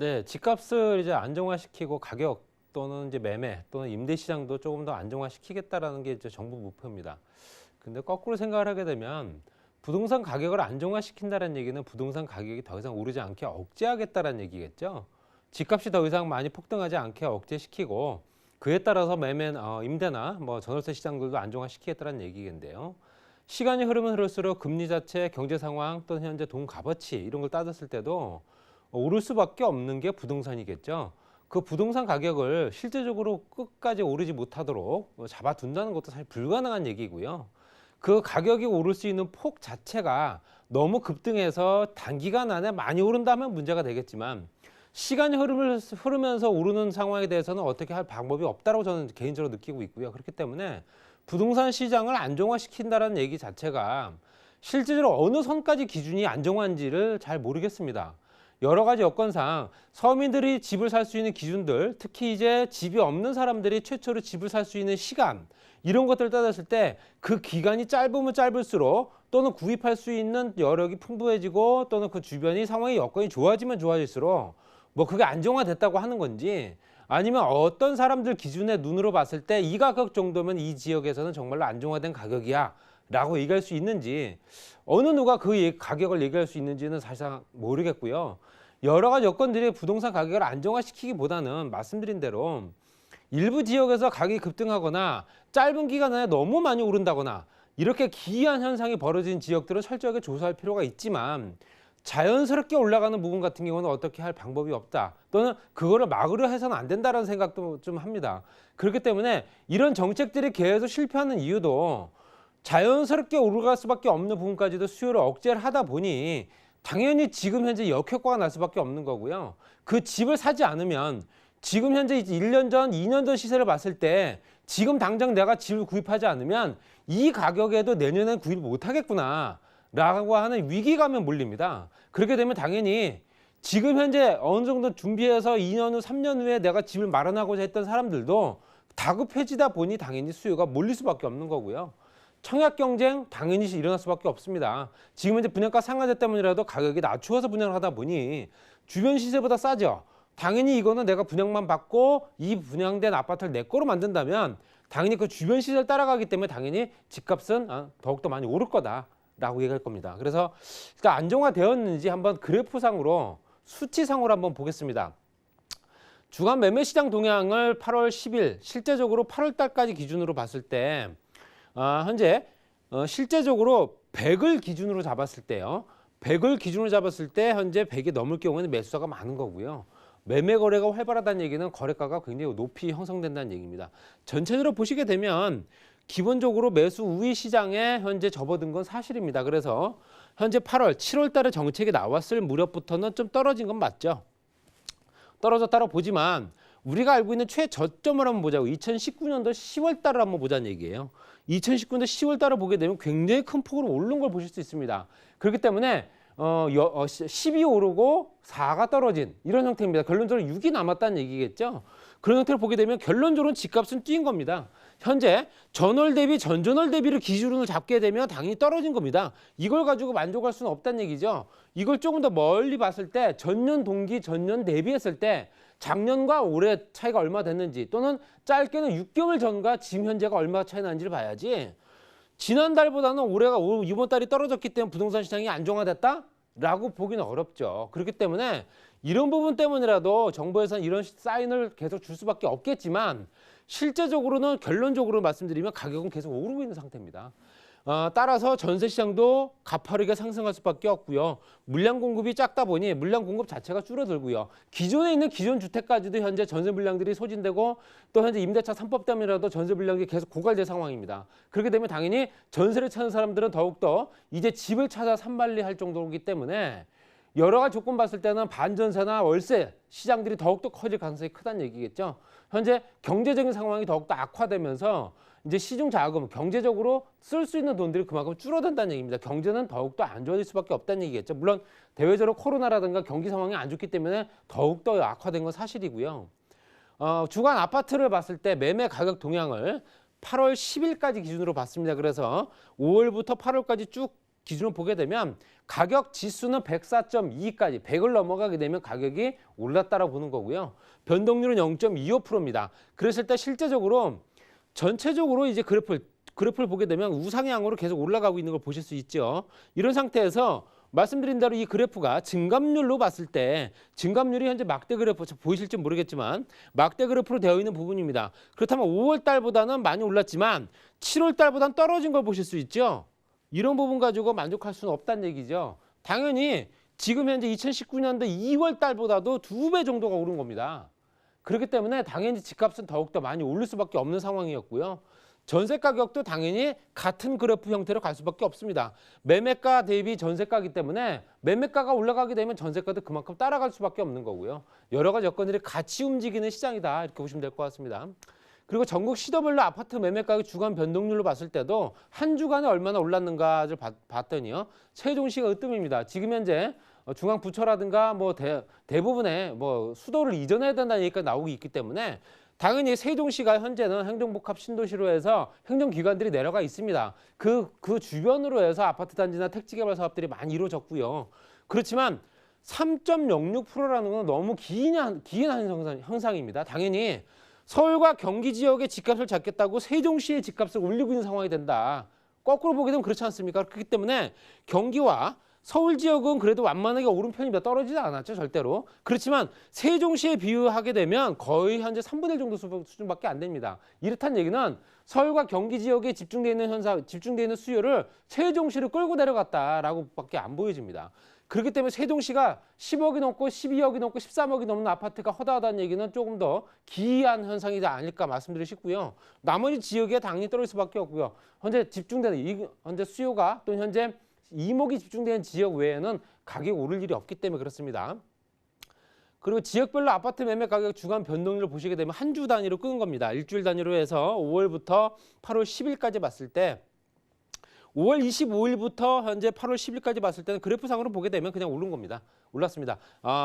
네, 집값을 이제 안정화시키고 가격 또는 이제 매매 또는 임대 시장도 조금 더 안정화시키겠다라는 게 이제 정부 목표입니다. 근데 거꾸로 생각을 하게 되면 부동산 가격을 안정화시킨다는 얘기는 부동산 가격이 더 이상 오르지 않게 억제하겠다는 얘기겠죠. 집값이 더 이상 많이 폭등하지 않게 억제시키고 그에 따라서 임대나 뭐 전월세 시장들도 안정화시키겠다는 얘기겠는데요. 시간이 흐르면 흐를수록 금리 자체, 경제 상황 또는 현재 돈 값어치 이런 걸 따졌을 때도 오를 수밖에 없는 게 부동산이겠죠. 그 부동산 가격을 실제적으로 끝까지 오르지 못하도록 잡아둔다는 것도 사실 불가능한 얘기고요. 그 가격이 오를 수 있는 폭 자체가 너무 급등해서 단기간 안에 많이 오른다면 문제가 되겠지만 시간이 흐르면서 오르는 상황에 대해서는 어떻게 할 방법이 없다고 저는 개인적으로 느끼고 있고요. 그렇기 때문에 부동산 시장을 안정화시킨다는 얘기 자체가 실제적으로 어느 선까지 기준이 안정화인지를 잘 모르겠습니다. 여러 가지 여건상 서민들이 집을 살 수 있는 기준들, 특히 이제 집이 없는 사람들이 최초로 집을 살 수 있는 시간, 이런 것들을 따졌을 때 그 기간이 짧으면 짧을수록 또는 구입할 수 있는 여력이 풍부해지고 또는 그 주변이 상황이 여건이 좋아지면 좋아질수록 뭐 그게 안정화됐다고 하는 건지 아니면 어떤 사람들 기준의 눈으로 봤을 때 이 가격 정도면 이 지역에서는 정말로 안정화된 가격이야 라고 얘기할 수 있는지 어느 누가 그 가격을 얘기할 수 있는지는 사실상 모르겠고요. 여러 가지 여건들이 부동산 가격을 안정화시키기보다는 말씀드린 대로 일부 지역에서 가격이 급등하거나 짧은 기간 안에 너무 많이 오른다거나 이렇게 기이한 현상이 벌어진 지역들은 철저하게 조사할 필요가 있지만 자연스럽게 올라가는 부분 같은 경우는 어떻게 할 방법이 없다. 또는 그거를 막으려 해서는 안 된다는 생각도 좀 합니다. 그렇기 때문에 이런 정책들이 계속 실패하는 이유도 자연스럽게 오르갈 수밖에 없는 부분까지도 수요를 억제를 하다 보니 당연히 지금 현재 역효과가 날 수밖에 없는 거고요. 그 집을 사지 않으면 지금 현재 1년 전, 2년 전 시세를 봤을 때 지금 당장 내가 집을 구입하지 않으면 이 가격에도 내년엔 구입을 못하겠구나 라고 하는 위기감에 몰립니다. 그렇게 되면 당연히 지금 현재 어느 정도 준비해서 2년 후, 3년 후에 내가 집을 마련하고자 했던 사람들도 다급해지다 보니 당연히 수요가 몰릴 수밖에 없는 거고요. 청약 경쟁 당연히 일어날 수밖에 없습니다. 지금 현재 분양가 상한제 때문이라도 가격이 낮추어서 분양을 하다 보니 주변 시세보다 싸죠. 당연히 이거는 내가 분양만 받고 이 분양된 아파트를 내 거로 만든다면 당연히 그 주변 시세를 따라가기 때문에 당연히 집값은 더욱더 많이 오를 거다라고 얘기할 겁니다. 그래서 일단 안정화되었는지 한번 그래프상으로 수치상으로 한번 보겠습니다. 주간 매매 시장 동향을 8월 10일 실제적으로 8월 달까지 기준으로 봤을 때 현재 실제적으로 100을 기준으로 잡았을 때요. 100을 기준으로 잡았을 때 현재 100이 넘을 경우에는 매수자가 많은 거고요. 매매 거래가 활발하다는 얘기는 거래가가 굉장히 높이 형성된다는 얘기입니다. 전체적으로 보시게 되면 기본적으로 매수 우위 시장에 현재 접어든 건 사실입니다. 그래서 현재 8월, 7월 달에 정책이 나왔을 무렵부터는 좀 떨어진 건 맞죠. 떨어졌다고 보지만 우리가 알고 있는 최저점을 한번 보자고 2019년도 10월 달을 한번 보자는 얘기예요. 2019년도 10월 달을 보게 되면 굉장히 큰 폭으로 오른 걸 보실 수 있습니다. 그렇기 때문에 10이 오르고 4가 떨어진 이런 형태입니다. 결론적으로 6이 남았다는 얘기겠죠. 그런 형태를 보게 되면 결론적으로는 집값은 뛴 겁니다. 현재 전월 대비 전전월 대비를 기준으로 잡게 되면 당연히 떨어진 겁니다. 이걸 가지고 만족할 수는 없다는 얘기죠. 이걸 조금 더 멀리 봤을 때 전년 동기 전년 대비했을 때 작년과 올해 차이가 얼마 됐는지 또는 짧게는 6개월 전과 지금 현재가 얼마 차이 나는지를 봐야지 지난달보다는 올해가 이번 달이 떨어졌기 때문에 부동산 시장이 안정화됐다? 라고 보기는 어렵죠. 그렇기 때문에 이런 부분 때문이라도 정부에서는 이런 사인을 계속 줄 수밖에 없겠지만 실제적으로는 결론적으로 말씀드리면 가격은 계속 오르고 있는 상태입니다. 따라서 전세 시장도 가파르게 상승할 수밖에 없고요. 물량 공급이 작다 보니 물량 공급 자체가 줄어들고요. 기존에 있는 기존 주택까지도 현재 전세 물량들이 소진되고 또 현재 임대차 3법 때문이라도 전세 물량이 계속 고갈될 상황입니다. 그렇게 되면 당연히 전세를 찾는 사람들은 더욱더 이제 집을 찾아 산만리할 정도이기 때문에 여러 가지 조건 봤을 때는 반전세나 월세 시장들이 더욱더 커질 가능성이 크다는 얘기겠죠. 현재 경제적인 상황이 더욱더 악화되면서 이제 시중 자금, 경제적으로 쓸 수 있는 돈들이 그만큼 줄어든다는 얘기입니다. 경제는 더욱더 안 좋아질 수밖에 없다는 얘기겠죠. 물론 대외적으로 코로나라든가 경기 상황이 안 좋기 때문에 더욱더 악화된 건 사실이고요. 주간 아파트를 봤을 때 매매 가격 동향을 8월 10일까지 기준으로 봤습니다. 그래서 5월부터 8월까지 쭉 기준으로 보게 되면 가격 지수는 104.2까지 100을 넘어가게 되면 가격이 올랐다라고 보는 거고요. 변동률은 0.25%입니다. 그랬을 때 실제적으로 전체적으로 이제 그래프를 보게 되면 우상향으로 계속 올라가고 있는 걸 보실 수 있죠. 이런 상태에서 말씀드린 대로 이 그래프가 증감률로 봤을 때 증감률이 현재 막대 그래프 보이실지 모르겠지만 막대 그래프로 되어 있는 부분입니다. 그렇다면 5월 달보다는 많이 올랐지만 7월 달보다는 떨어진 걸 보실 수 있죠. 이런 부분 가지고 만족할 수는 없다는 얘기죠. 당연히 지금 현재 2019년도 2월 달보다도 2배 정도가 오른 겁니다. 그렇기 때문에 당연히 집값은 더욱더 많이 오를 수밖에 없는 상황이었고요. 전세 가격도 당연히 같은 그래프 형태로 갈 수밖에 없습니다. 매매가 대비 전세가이기 때문에 매매가가 올라가게 되면 전세가도 그만큼 따라갈 수밖에 없는 거고요. 여러 가지 여건들이 같이 움직이는 시장이다 이렇게 보시면 될 것 같습니다. 그리고 전국 시도별로 아파트 매매가격 주간 변동률로 봤을 때도 한 주간에 얼마나 올랐는가를 봤더니요. 세종시가 으뜸입니다. 지금 현재 중앙부처라든가 뭐 대부분의 뭐 수도를 이전해야 된다는 얘기가 나오고 있기 때문에 당연히 세종시가 현재는 행정복합 신도시로 해서 행정기관들이 내려가 있습니다. 그 주변으로 해서 아파트 단지나 택지개발 사업들이 많이 이루어졌고요. 그렇지만 3.06%라는 건 너무 긴 현상입니다. 당연히 서울과 경기 지역의 집값을 잡겠다고 세종시의 집값을 올리고 있는 상황이 된다. 거꾸로 보게 되면 그렇지 않습니까? 그렇기 때문에 경기와 서울 지역은 그래도 완만하게 오른 편입니다. 떨어지지 않았죠, 절대로. 그렇지만 세종시에 비유하게 되면 거의 현재 3분의 1 정도 수준밖에 안 됩니다. 이렇다는 얘기는 서울과 경기 지역에 집중되어 있는 수요를 세종시로 끌고 내려갔다라고밖에 안 보여집니다. 그렇기 때문에 세종시가 10억이 넘고 12억이 넘고 13억이 넘는 아파트가 허다하다는 얘기는 조금 더 기이한 현상이 아닐까 말씀드리고 싶고요. 나머지 지역에 당연히 떨어질 수밖에 없고요. 현재 현재 수요가 또 현재 이목이 집중되는 지역 외에는 가격이 오를 일이 없기 때문에 그렇습니다. 그리고 지역별로 아파트 매매 가격 주간 변동률을 보시게 되면 한 주 단위로 끄는 겁니다. 일주일 단위로 해서 5월부터 8월 10일까지 봤을 때 5월 25일부터 현재 8월 10일까지 봤을 때는 그래프상으로 보게 되면 그냥 오른 겁니다. 올랐습니다.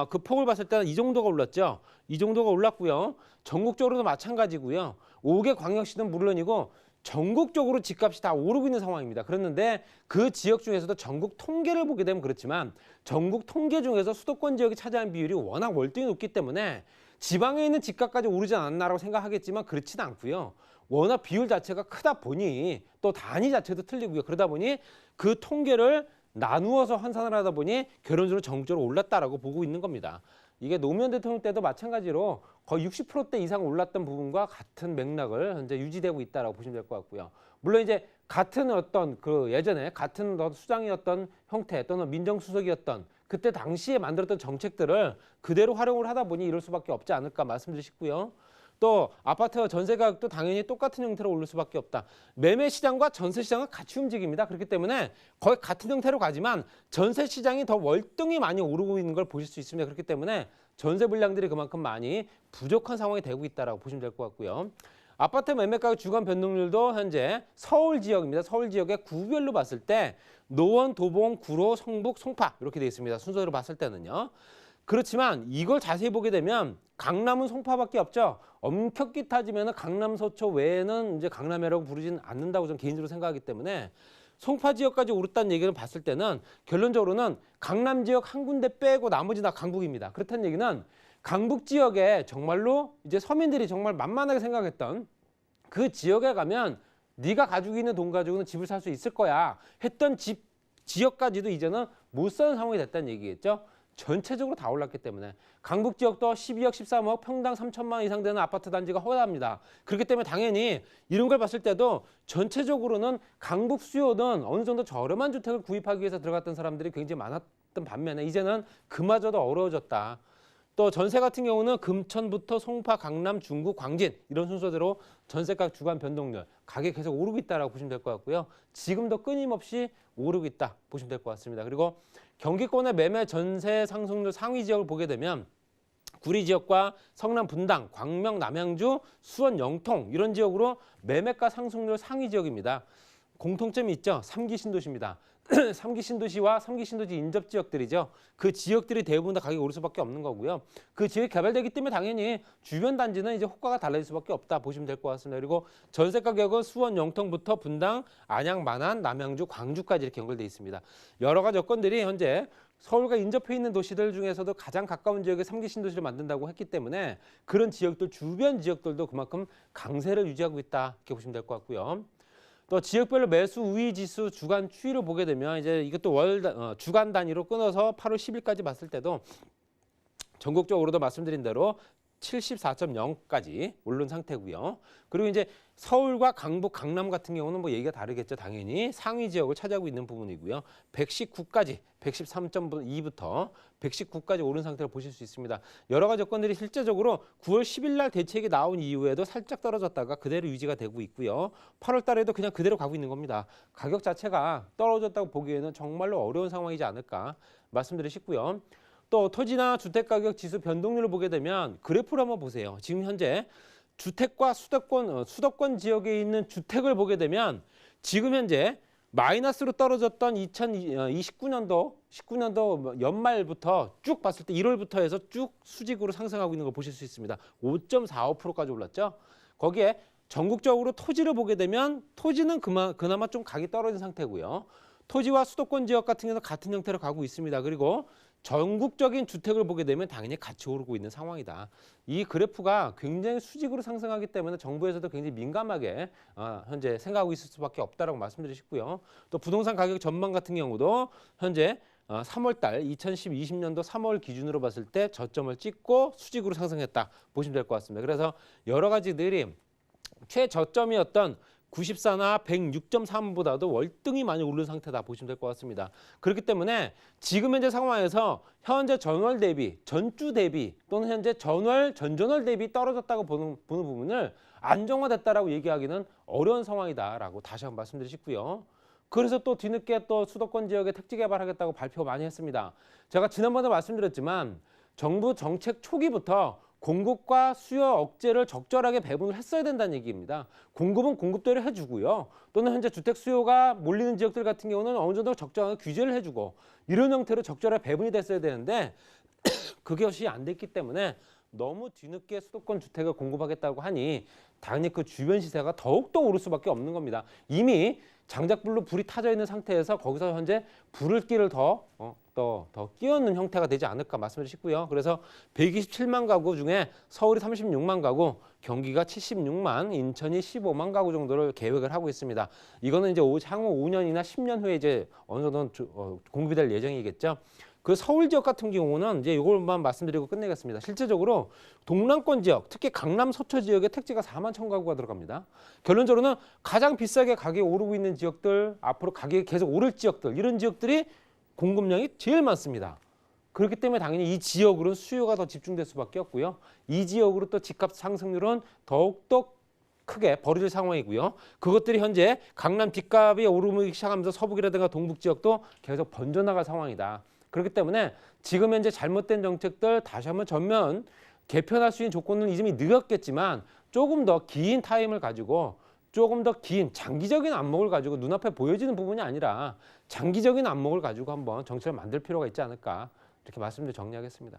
그 폭을 봤을 때는 이 정도가 올랐죠. 이 정도가 올랐고요. 전국적으로도 마찬가지고요. 5개 광역시는 물론이고 전국적으로 집값이 다 오르고 있는 상황입니다. 그랬는데 그 지역 중에서도 전국 통계를 보게 되면 그렇지만 전국 통계 중에서 수도권 지역이 차지하는 비율이 워낙 월등히 높기 때문에 지방에 있는 집값까지 오르지 않았나라고 생각하겠지만 그렇지는 않고요. 워낙 비율 자체가 크다 보니 또 단위 자체도 틀리고요. 그러다 보니 그 통계를 나누어서 환산을 하다 보니 결론적으로 전국적으로 올랐다라고 보고 있는 겁니다. 이게 노무현 대통령 때도 마찬가지로 거의 60%대 이상 올랐던 부분과 같은 맥락을 현재 유지되고 있다라고 보시면 될 것 같고요. 물론 이제 같은 어떤 예전에 같은 수장이었던 형태 또는 민정수석이었던 그때 당시에 만들었던 정책들을 그대로 활용을 하다 보니 이럴 수밖에 없지 않을까 말씀드리고 싶고요. 또 아파트 전세 가격도 당연히 똑같은 형태로 오를 수밖에 없다. 매매 시장과 전세 시장은 같이 움직입니다. 그렇기 때문에 거의 같은 형태로 가지만 전세 시장이 더 월등히 많이 오르고 있는 걸 보실 수 있습니다. 그렇기 때문에 전세 물량들이 그만큼 많이 부족한 상황이 되고 있다라고 보시면 될 것 같고요. 아파트 매매 가격 주간 변동률도 현재 서울 지역입니다. 서울 지역의 구별로 봤을 때 노원, 도봉, 구로, 성북, 송파 이렇게 되어 있습니다. 순서로 봤을 때는요. 그렇지만 이걸 자세히 보게 되면 강남은 송파밖에 없죠. 엄격히 따지면 강남, 서초 외에는 이제 강남이라고 부르지는 않는다고 저는 개인적으로 생각하기 때문에 송파 지역까지 오르다는 얘기를 봤을 때는 결론적으로는 강남 지역 한 군데 빼고 나머지 다 강북입니다. 그렇다는 얘기는 강북 지역에 정말로 이제 서민들이 정말 만만하게 생각했던 그 지역에 가면 네가 가지고 있는 돈 가지고는 집을 살 수 있을 거야 했던 지역까지도 이제는 못 사는 상황이 됐다는 얘기겠죠. 전체적으로 다 올랐기 때문에 강북 지역도 12억, 13억, 평당 3천만 원 이상 되는 아파트 단지가 허다합니다. 그렇기 때문에 당연히 이런 걸 봤을 때도 전체적으로는 강북 수요는 어느 정도 저렴한 주택을 구입하기 위해서 들어갔던 사람들이 굉장히 많았던 반면에 이제는 그마저도 어려워졌다. 또 전세 같은 경우는 금천부터 송파, 강남, 중구, 광진 이런 순서대로 전세가 주간 변동률 가격이 계속 오르고 있다라고 보시면 될 것 같고요. 지금도 끊임없이 오르고 있다 보시면 될 것 같습니다. 그리고 경기권의 매매 전세 상승률 상위 지역을 보게 되면 구리 지역과 성남 분당, 광명, 남양주, 수원, 영통 이런 지역으로 매매가 상승률 상위 지역입니다. 공통점이 있죠. 3기 신도시입니다. 3기 신도시와 3기 신도시 인접 지역들이죠. 그 지역들이 대부분 다 가격이 오를 수밖에 없는 거고요. 그 지역이 개발되기 때문에 당연히 주변 단지는 이제 호가가 달라질 수밖에 없다 보시면 될 것 같습니다. 그리고 전세 가격은 수원, 영통부터 분당, 안양, 마산, 남양주, 광주까지 이렇게 연결돼 있습니다. 여러 가지 여건들이 현재 서울과 인접해 있는 도시들 중에서도 가장 가까운 지역에 3기 신도시를 만든다고 했기 때문에 그런 지역들 주변 지역들도 그만큼 강세를 유지하고 있다 이렇게 보시면 될 것 같고요. 또 지역별로 매수 우위 지수 주간 추이를 보게 되면 이제 이것도 주간 단위로 끊어서 8월 10일까지 봤을 때도 전국적으로도 말씀드린 대로 74.0까지 오른 상태고요. 그리고 이제 서울과 강북, 강남 같은 경우는 뭐 얘기가 다르겠죠. 당연히 상위 지역을 차지하고 있는 부분이고요. 119까지 113.2부터 119까지 오른 상태를 보실 수 있습니다. 여러 가지 조건들이 실제적으로 9월 10일 날 대책이 나온 이후에도 살짝 떨어졌다가 그대로 유지가 되고 있고요. 8월 달에도 그냥 그대로 가고 있는 겁니다. 가격 자체가 떨어졌다고 보기에는 정말로 어려운 상황이지 않을까 말씀드리고 싶고요. 또 토지나 주택가격 지수 변동률을 보게 되면 그래프를 한번 보세요. 지금 현재 주택과 수도권 지역에 있는 주택을 보게 되면 지금 현재 마이너스로 떨어졌던 19년도 연말부터 쭉 봤을 때 1월부터 해서 쭉 수직으로 상승하고 있는 걸 보실 수 있습니다. 5.45%까지 올랐죠. 거기에 전국적으로 토지를 보게 되면 토지는 그나마 좀 가격이 떨어진 상태고요. 토지와 수도권 지역 같은 경우는 같은 형태로 가고 있습니다. 그리고 전국적인 주택을 보게 되면 당연히 같이 오르고 있는 상황이다. 이 그래프가 굉장히 수직으로 상승하기 때문에 정부에서도 굉장히 민감하게 현재 생각하고 있을 수밖에 없다라고 말씀드리고 싶고요. 또 부동산 가격 전망 같은 경우도 현재 3월 달 2020년도 3월 기준으로 봤을 때 저점을 찍고 수직으로 상승했다 보시면 될 것 같습니다. 그래서 여러 가지들이 최저점이었던 94나 106.3보다도 월등히 많이 오른 상태다 보시면 될 것 같습니다. 그렇기 때문에 지금 현재 상황에서 현재 전월 대비, 전주 대비 또는 현재 전전월 대비 떨어졌다고 보는 부분을 안정화됐다라고 얘기하기는 어려운 상황이다라고 다시 한번 말씀드리고 싶고요. 그래서 또 뒤늦게 또 수도권 지역에 택지 개발하겠다고 발표 많이 했습니다. 제가 지난번에 말씀드렸지만 정부 정책 초기부터 공급과 수요 억제를 적절하게 배분을 했어야 된다는 얘기입니다. 공급은 공급대로 해주고요. 또는 현재 주택 수요가 몰리는 지역들 같은 경우는 어느 정도 적정하게 규제를 해주고 이런 형태로 적절하게 배분이 됐어야 되는데 그것이 안 됐기 때문에 너무 뒤늦게 수도권 주택을 공급하겠다고 하니 당연히 그 주변 시세가 더욱더 오를 수밖에 없는 겁니다. 이미 장작불로 불이 타져 있는 상태에서 거기서 현재 불을기를 더 끼얹는 형태가 되지 않을까 말씀을 싶고요. 그래서 127만 가구 중에 서울이 36만 가구, 경기가 76만, 인천이 15만 가구 정도를 계획을 하고 있습니다. 이거는 이제 향후 5년이나 10년 후에 이제 어느 정도 공급이 될 예정이겠죠. 그 서울 지역 같은 경우는 이제 이걸만 말씀드리고 끝내겠습니다. 실제적으로 동남권 지역, 특히 강남 서초 지역에 택지가 4만 1천 가구가 들어갑니다. 결론적으로는 가장 비싸게 가격이 오르고 있는 지역들, 앞으로 가격이 계속 오를 지역들, 이런 지역들이 공급량이 제일 많습니다. 그렇기 때문에 당연히 이 지역으로는 수요가 더 집중될 수밖에 없고요. 이 지역으로 또 집값 상승률은 더욱더 크게 벌어질 상황이고요. 그것들이 현재 강남 뒷값이 오르기 시작하면서 서북이라든가 동북 지역도 계속 번져나갈 상황이다. 그렇기 때문에 지금 현재 잘못된 정책들 다시 한번 전면 개편할 수 있는 조건은 이미 늦었겠지만 조금 더 긴 타임을 가지고 조금 더 긴 장기적인 안목을 가지고 눈앞에 보여지는 부분이 아니라 장기적인 안목을 가지고 한번 정책을 만들 필요가 있지 않을까 이렇게 말씀드려 정리하겠습니다.